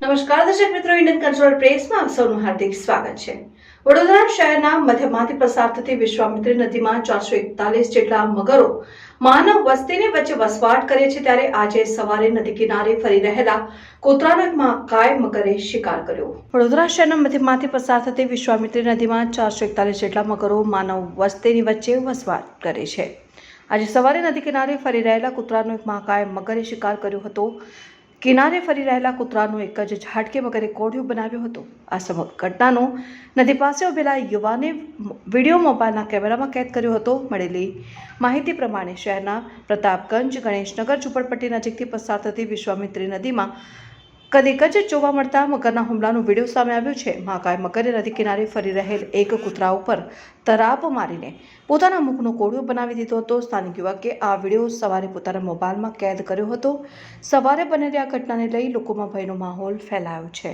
નમસ્કાર દર્શક મિત્રો, ઇન્ડિયન કલ્ચરલ પ્રેસમાં આપ સૌનું હાર્દિક સ્વાગત છે. વડોદરા શહેરના મધ્યમાંથી પસાર થતી વિશ્વામિત્રી નદીમાં 441 જેટલા મગરો માનવ વસ્તીની વચ્ચે વસવાટ કરે છે, ત્યારે આજે સવારે નદી કિનારે ફરી રહેલા કૂતરાનો એક મહાકાય મગરે શિકાર કર્યો. વડોદરા શહેરના મધ્યમાંથી પસાર થતી વિશ્વામિત્રી નદીમાં 441 જેટલા મગરો માનવ વસ્તીની વચ્ચે વસવાટ કરે છે. આજે સવારે નદી કિનારે ફરી રહેલા કૂતરાનો એક મહાકાય મગરે શિકાર કર્યો હતો. કિનારે ફરી રહેલા કૂતરાનું એક જ ઝાટકે મગરે કોળિયું બનાવ્યું હતું. આ સમગ્ર ઘટનાનો નદી પાસે ઉભેલા યુવાને વિડીયો મોબાઈલના કેમેરામાં કેદ કર્યો હતો. મળેલી માહિતી પ્રમાણે શહેરના પ્રતાપગંજ ગણેશનગર ઝુંપડપટ્ટી નજીકથી પસાર થતી વિશ્વામિત્રી નદીમાં કદીક જ જોવા મળતા મગરના હુમલાનો વિડીયો સામે આવ્યો છે. મહાકાય મગરે નદી કિનારે ફરી રહેલ એક કૂતરા ઉપર તરાપ મારીને પોતાના મુખનો કોળિયો બનાવી દીધો હતો. સ્થાનિક યુવકે આ વિડીયો સવારે પોતાના મોબાઈલમાં કેદ કર્યો હતો. સવારે બનેલી આ ઘટનાને લઈ લોકોમાં ભયનો માહોલ ફેલાયો છે.